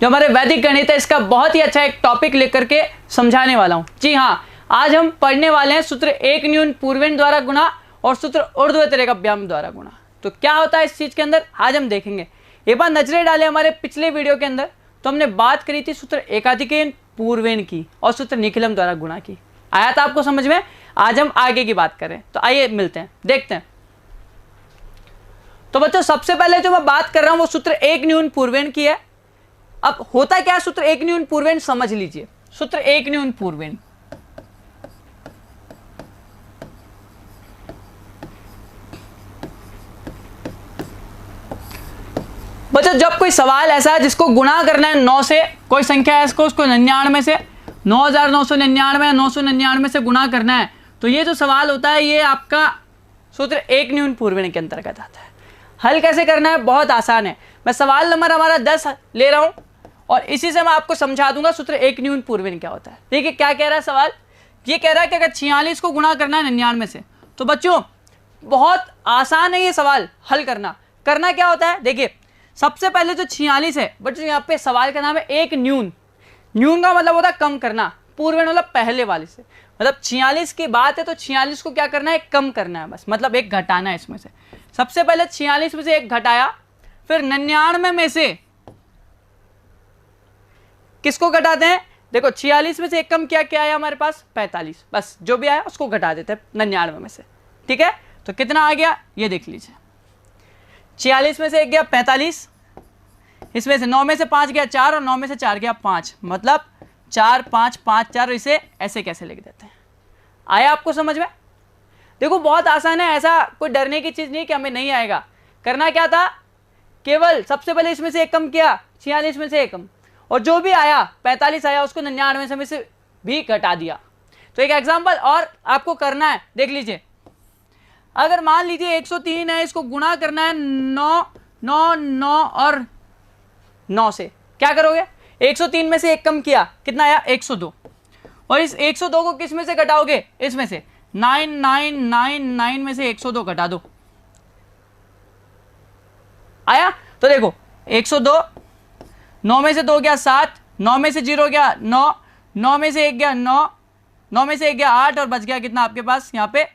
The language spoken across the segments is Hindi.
जो हमारे वैदिक गणित है इसका बहुत ही अच्छा एक टॉपिक लेकर के समझाने वाला हूं। जी हाँ, आज हम पढ़ने वाले हैं सूत्र एक न्यून पूर्वेन द्वारा गुणा और सूत्र ऊर्ध्वरेखाभ्याम द्वारा गुणा। तो क्या होता है इस चीज के अंदर आज हम देखेंगे। एक बार नजरें डालें हमारे पिछले वीडियो के अंदर, तो हमने बात करी थी सूत्र एकाधिकेन पूर्वेन की और सूत्र निखिलम द्वारा गुणा की। आया था आपको समझ में? आज हम आगे की बात करें, तो आइए मिलते हैं, देखते हैं। तो बच्चों सबसे पहले जो मैं बात कर रहा हूं वो सूत्र एक न्यून पूर्वेन की है। अब होता क्या है सूत्र एक न्यून पूर्वेन, समझ लीजिए। सूत्र एक न्यून पूर्वेन, बच्चों जब कोई सवाल ऐसा है जिसको गुणा करना है 9 से, कोई संख्या है इसको उसको 99 से 9999 999 से गुणा करना है, तो ये जो सवाल होता है ये आपका सूत्र एक न्यून पूर्वेन के अंतर्गत आता है। हल कैसे करना है? बहुत आसान है। मैं सवाल नंबर हमारा 10 ले रहा हूं और इसी से मैं आपको समझा दूंगा सूत्र एक न्यून पूर्वेन क्या होता है। देखिए क्या कह रहा है सवाल, ये कह रहा है कि अगर 46 को गुणा करना है 99 से, तो बच्चों बहुत आसान है ये सवाल हल करना। करना क्या होता है, देखिए सबसे पहले जो 46 है बच्चों, यहाँ पे सवाल का नाम है एक न्यून। न्यून का मतलब होता है कम करना, पूर्वेन मतलब पहले वाले से, मतलब 46 की बात है तो 46 को क्या करना है, कम करना है बस, मतलब एक घटाना है इसमें से। सबसे पहले 46 में से एक घटाया, फिर 99 में से किसको घटाते हैं? देखो 46 में से एक कम किया, क्या आया हमारे पास? 45। बस जो भी आया उसको घटा देते हैं 99 में से, ठीक है। तो कितना आ गया ये देख लीजिए, 46 में से एक गया 45, इसमें से 9 में से 5 गया 4 और 9 में से 4 गया 5, मतलब 4 5 5 4। इसे ऐसे कैसे लिख देते हैं? आया आपको समझ में? देखो बहुत आसान है, ऐसा कोई डरने की चीज नहीं कि हमें नहीं आएगा। करना क्या था, केवल सबसे पहले इसमें से एक कम किया, 46 में से एक कम, और जो भी आया 45 आया उसको 99 में से भी घटा दिया। तो एक एग्जांपल और आपको करना है, देख लीजिए। अगर मान लीजिए 103 है, इसको गुणा करना है 9 9 9 और 9 से, क्या करोगे? 103 में से एक कम किया, कितना आया? 102, और इस 102 को किस में से घटाओगे? इसमें से 9999 में से 102 घटा दो। आया? तो देखो 102, 9 में से 2 गया 7, 9 में से 0 गया 9, 9 में से 1 गया 9, 9 में से 1 गया 8 और बच गया कितना आपके पास यहाँ पे?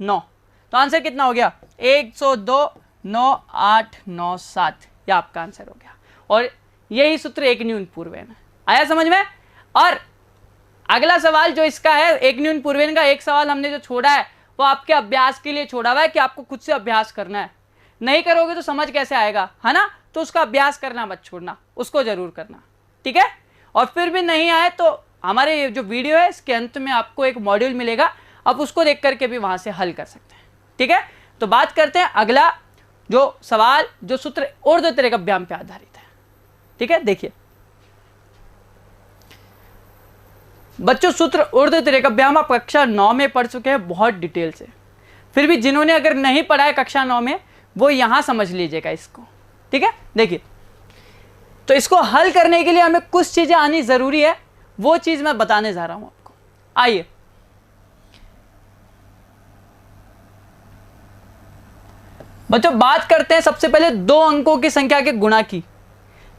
9। तो आंसर कितना हो गया? 102 9 8 9 7, यह आपका आंसर हो गया। और यही सूत्र एक न्यून पूर्वेन है। आया समझ में? और अगला सवाल जो इसका है एक न्यून पूर्वेन का, एक सवाल हमने जो छोड़ा है वो आपके अभ्यास के लिए छोड़ा हुआ है कि आपको खुद से अभ्यास करना है। नहीं करोगे तो समझ कैसे आएगा, है ना? तो उसका अभ्यास करना मत छोड़ना, उसको जरूर करना, ठीक है। और फिर भी नहीं आए तो हमारे जो वीडियो है इसके अंत में आपको एक मॉड्यूल मिलेगा, आप उसको देख करके भी वहां से हल कर सकते हैं, ठीक है। तो बात करते हैं अगला जो सवाल जो सूत्र ऊर्ध्वरेखाभ्याम पे आधारित है, ठीक है। देखिए बच्चों सूत्र ऊर्ध्वरेखाभ्याम आप कक्षा 9 में पढ़ चुके हैं बहुत डिटेल से, फिर भी जिन्होंने अगर नहीं पढ़ा है कक्षा 9 में वो यहां समझ लीजिएगा इसको, ठीक है। देखिए तो इसको हल करने के लिए हमें कुछ चीजें आनी जरूरी है, वो चीज मैं बताने जा रहा हूं आपको। आइए बच्चों बात करते हैं सबसे पहले 2 अंकों की संख्या के गुणा की।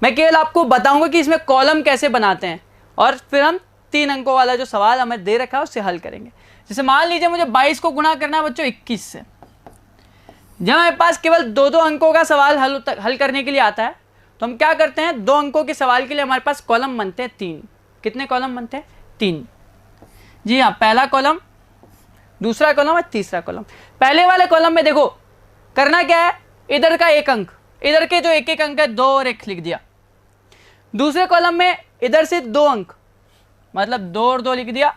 मैं केवल आपको बताऊंगा कि इसमें कॉलम कैसे बनाते हैं और फिर हम 3 अंकों वाला जो सवाल हमें दे रखा है उससे हल करेंगे। जैसे मान लीजिए मुझे 22 को गुणा करना है बच्चों 21 से। जब हमारे पास केवल 2 अंकों का सवाल हल करने के लिए आता है तो हम क्या करते हैं, 2 अंकों के सवाल के लिए हमारे पास कॉलम बनते हैं 3। कितने कॉलम बनते हैं? 3। जी हाँ, पहला कॉलम, दूसरा कॉलम और तीसरा कॉलम। पहले वाले कॉलम में देखो करना क्या है, इधर का एक अंक, इधर के जो एक एक अंक है 2 और 1 लिख दिया। दूसरे कॉलम में इधर से 2 अंक, मतलब 2 और 2 लिख दिया।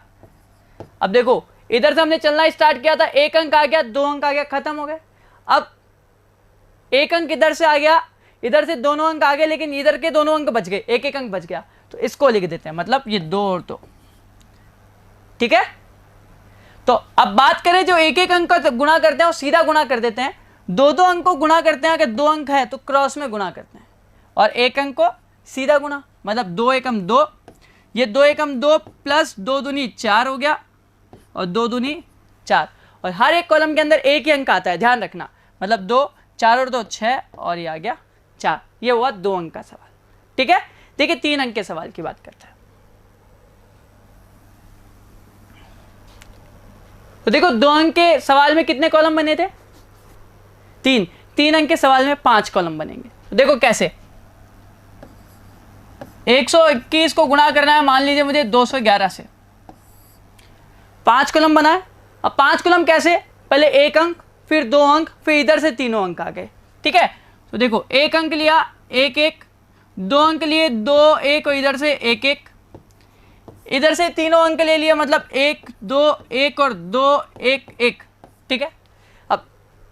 अब देखो इधर से हमने चलना स्टार्ट किया था, 1 अंक आ गया, 2 अंक आ गया, खत्म हो गए। अब 1 अंक इधर से आ गया, इधर से दोनों अंक आ गए, लेकिन इधर के दोनों अंक बच गए, एक एक अंक बच गया, तो इसको लिख देते हैं, मतलब ये 2 और 2, ठीक है। तो अब बात करें जो एक एक अंक का गुणा करते हैं वो सीधा गुणा कर देते हैं, 2 अंक को गुणा करते हैं, अगर 2 अंक है तो क्रॉस में गुणा करते हैं, और 1 अंक को सीधा गुणा, मतलब 2 एकम 2, ये 2 एकम 2 प्लस 2 दूनी 4 हो गया, और 2 दूनी 4, और हर एक कॉलम के अंदर एक ही अंक आता है, ध्यान रखना, मतलब 2 4 और 2 6 और ये आ गया 4। ये हुआ 2 अंक का सवाल, ठीक है। देखिए 3 अंक के सवाल की बात करते हैं। तो देखो 2 अंक के सवाल में कितने कॉलम बने थे? 3 अंक के सवाल में 5 कॉलम बनेंगे। तो देखो कैसे, 121 को गुणा करना है मान लीजिए मुझे 211 से, 5 कॉलम बना है। अब 5 कॉलम कैसे, पहले 1 अंक, फिर 2 अंक, फिर इधर से तीनों अंक आ गए। ठीक है, तो देखो 1 अंक लिया 1 1, 2 अंक लिए 2 1 और इधर से 1 1, इधर से तीनों अंक ले लिया, मतलब 1 2 1 और 2 1 1। ठीक है, अब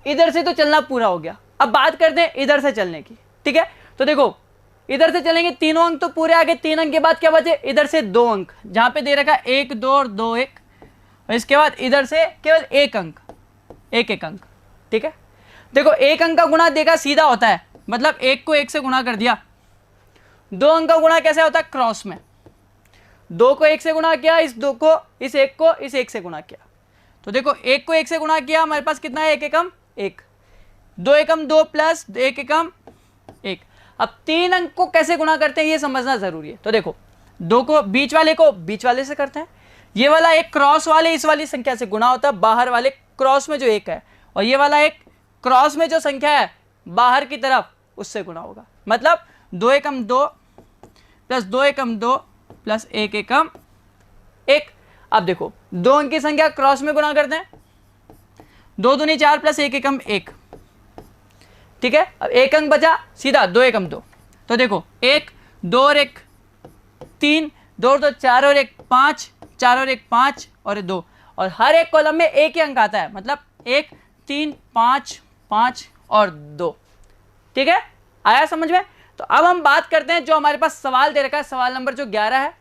इधर से तो चलना पूरा हो गया। अब बात करते हैं इधर से चलने की। ठीक है, तो देखो इधर से चलेंगे, तीनों अंक तो पूरे आ गए। 3 अंक के बाद क्या बचे, इधर से 2 अंक, जहां पे दे रखा 1 2 और 2 1, और इसके बाद इधर से केवल 1 अंक, 1 1 अंक। ठीक है, देखो 1 अंक का गुणा देखा सीधा होता है, मतलब 1 को 1 से गुणा कर दिया। 2 अंक का गुणा कैसे होता है, क्रॉस में। 2 को 1 से गुणा किया, इस 2 को इस 1 को इस 1 से गुणा किया। तो देखो 1 को 1 से गुणा किया, हमारे पास कितना है, 1 एकम 1, 2 एकम 2 प्लस 1 एकम 1। अब 3 अंक को कैसे गुणा करते हैं ये समझना जरूरी है। तो देखो 2 को बीच वाले से करते हैं, ये वाला एक क्रॉस वाले इस वाली संख्या से गुणा होता है, बाहर वाले क्रॉस में जो 1 है, और ये वाला एक क्रॉस में जो संख्या है बाहर की तरफ उससे गुणा होगा। मतलब 2 एकम 2 प्लस 2 एकम 2 प्लस 1 एकम 1। अब देखो 2 अंक की संख्या क्रॉस में गुणा करते हैं, 2 दूनी 4 प्लस 1 एकम 1। ठीक है, अब 1 अंक बचा, सीधा 2 एकम 2। तो देखो 1 2 और 1 3, 2 और 2 4 और 1 5, 4 और 1 5 और 2, और हर एक कॉलम में 1 ही अंक आता है, मतलब 1 3 5 5 और 2। ठीक है, आया समझ में? तो अब हम बात करते हैं जो हमारे पास सवाल दे रखा है, सवाल नंबर जो 11 है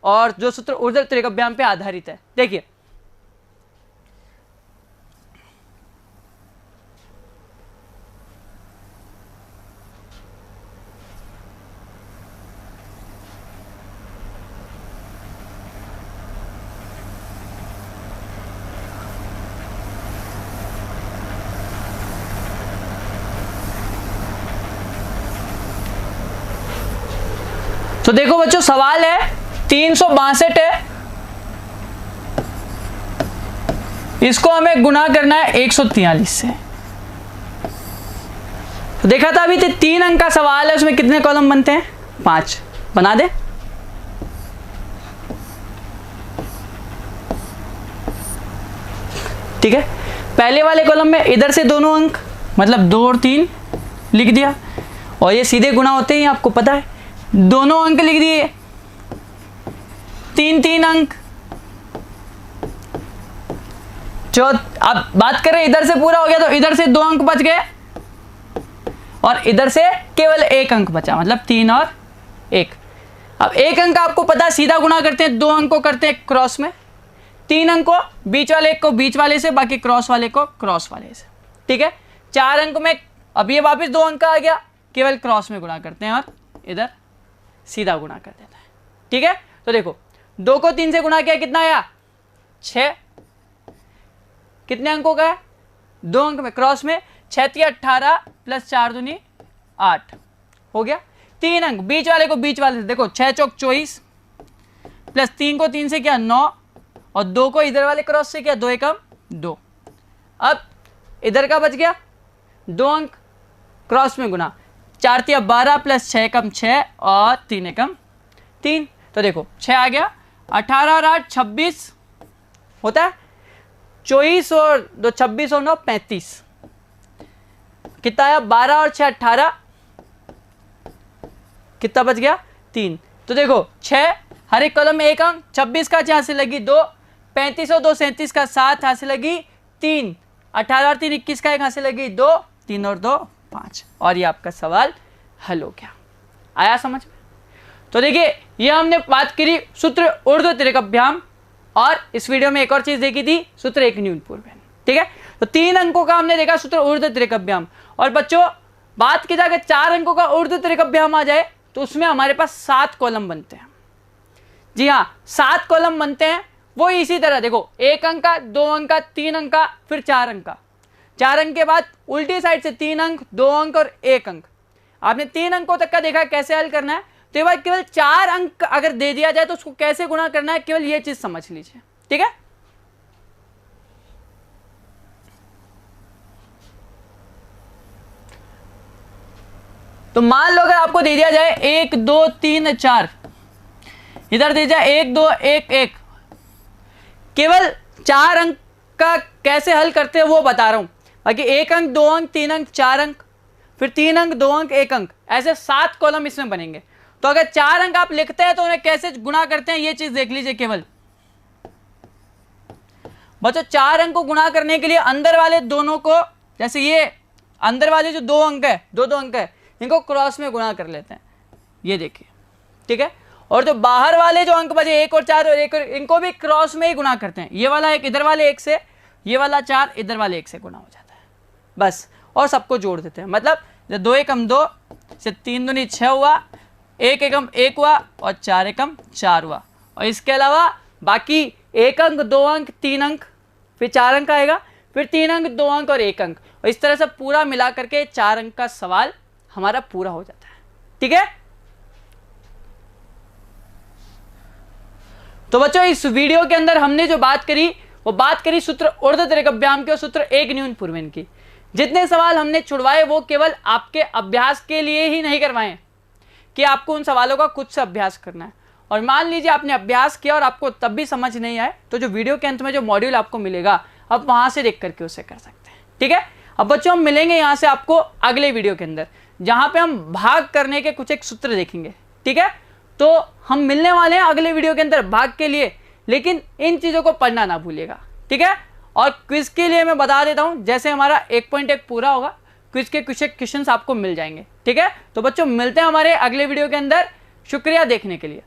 और जो सूत्र ऊर्ध्व त्रिकव्याम पे आधारित है। देखिए तो देखो बच्चों सवाल है 362 है, इसको हमें गुणा करना है 143 से। तो देखा था अभी 3 अंक का सवाल है, उसमें कितने कॉलम बनते हैं, 5। बना दे। ठीक है, पहले वाले कॉलम में इधर से दोनों अंक, मतलब 2 और 3 लिख दिया, और ये सीधे गुणा होते ही आपको पता है, दोनों अंक लिख दिए, 3 3 अंक। जो अब बात करें इधर से पूरा हो गया, तो इधर से 2 अंक बच गए और इधर से केवल 1 अंक बचा, मतलब 3 और 1। अब 1 अंक आपको पता है सीधा गुणा करते हैं, 2 अंक को करते हैं क्रॉस में, 3 अंक को बीच वाले को बीच वाले से, बाकी क्रॉस वाले को क्रॉस वाले से। ठीक है, 4 अंक में अब ये वापस 2 अंक आ गया, केवल क्रॉस में गुणा करते हैं और इधर सीधा गुणा कर देता है। ठीक है, तो देखो 2 को 3 से गुणा किया, कितना आया, 6। कितने अंकों का है, 2 अंक में, क्रॉस में 6 3 18 प्लस 4 दूनी 8 हो गया। 3 अंक बीच वाले को बीच वाले से, देखो 6 चौक 24 प्लस 3 को 3 से किया 9, और 2 को इधर वाले क्रॉस से किया 2 एकम 2। अब इधर का बच गया 2 अंक क्रॉस में गुणा, 4 3 12 प्लस 6 एकम 6 और 3 एकम 3। तो देखो 6 आ गया, 18 और 8 26 होता है, 24 और 2 26 और 9 35। कितना आया, 12 और 6 18, कितना बच गया, 3। तो देखो 6 हर एक कॉलम में 1 अंक, 26 का यहाँ से लगी 2, 35 और 2 37 का 7, यहाँ से लगी 3, 18 और 3 21 का 1 यहाँ से लगी 2, 3 और 2 5, और ये आपका सवाल हल हो गया। आया समझ में? तो देखिए ये हमने बात करी सूत्र ऊर्ध्व त्रिकव्याम, और इस वीडियो में एक और चीज देखी थी, सूत्र एक न्यून पूर्वेन। ठीक है, तो 3 अंकों का हमने देखा सूत्र ऊर्ध्व त्रिकव्याम। और बच्चों बात की जाए अगर 4 अंकों का ऊर्ध्व त्रिकव्याम आ जाए तो उसमें हमारे पास 7 कॉलम बनते हैं। जी हाँ, 7 कॉलम बनते हैं। वो इसी तरह देखो 1 अंक का, 2 अंक का, 3 अंक का, फिर 4 अंक का। 4 अंक के बाद उल्टी साइड से 3 अंक, 2 अंक और 1 अंक। आपने 3 अंकों तक का देखा कैसे हल करना है। तो ये बात केवल 4 अंक अगर दे दिया जाए तो उसको कैसे गुणा करना है, केवल ये चीज समझ लीजिए। ठीक है, तो मान लो अगर आपको दे दिया जाए 1 2 3 4, इधर दे जाए 1 2 1 1, केवल 4 अंक का कैसे हल करते हैं वो बता रहा हूं। बाकी 1 अंक 2 अंक 3 अंक 4 अंक, फिर 3 अंक 2 अंक 1 अंक, ऐसे 7 कॉलम इसमें बनेंगे। तो अगर 4 अंक आप लिखते हैं तो उन्हें कैसे गुणा करते हैं ये चीज देख लीजिए। केवल बच्चों 4 अंक को गुणा करने के लिए अंदर वाले दोनों को, जैसे ये अंदर वाले जो 2 अंक है, 2 अंक है, इनको क्रॉस में गुणा कर लेते हैं, ये देखिए। ठीक है, और जो बाहर वाले जो अंक बचे 1 और 4 और 1 और, इनको भी क्रॉस में ही गुणा करते हैं। ये वाला 1 इधर वाले 1 से, ये वाला 4 इधर वाले 1 से गुणा हो जाता है बस, और सबको जोड़ देते हैं। मतलब 2 एकम 2 से 3 दूनी 6 हुआ, 1 एकम 1 हुआ और 4 एकम 4 हुआ। और इसके अलावा बाकी 1 अंक 2 अंक 3 अंक, फिर 4 अंक आएगा, फिर 3 अंक 2 अंक और 1 अंक, और इस तरह से पूरा मिला करके 4 अंक का सवाल हमारा पूरा हो जाता है। ठीक है, तो बच्चों इस वीडियो के अंदर हमने जो बात करी वो बात करी सूत्र ऊर्ध्वरेखव्याम की और सूत्र एक न्यून पूर्वेन की। जितने सवाल हमने छुड़वाए वो केवल आपके अभ्यास के लिए ही नहीं करवाए कि आपको उन सवालों का खुद से अभ्यास करना है। और मान लीजिए आपने अभ्यास किया और आपको तब भी समझ नहीं आए तो जो वीडियो के अंत में जो मॉड्यूल आपको मिलेगा आप वहां से देख करके उसे कर सकते हैं। ठीक है, अब बच्चों हम मिलेंगे यहां से आपको अगले वीडियो के अंदर, जहां पे हम भाग करने के कुछ एक सूत्र देखेंगे। ठीक है, तो हम मिलने वाले हैं अगले वीडियो के अंदर भाग के लिए, लेकिन इन चीजों को पढ़ना ना भूलिएगा। ठीक है, और क्विज के लिए मैं बता देता हूं, जैसे हमारा 1.1 पूरा होगा क्विज के कुछ एक क्वेश्चंस आपको मिल जाएंगे। ठीक है, तो बच्चों मिलते हैं हमारे अगले वीडियो के अंदर। शुक्रिया देखने के लिए।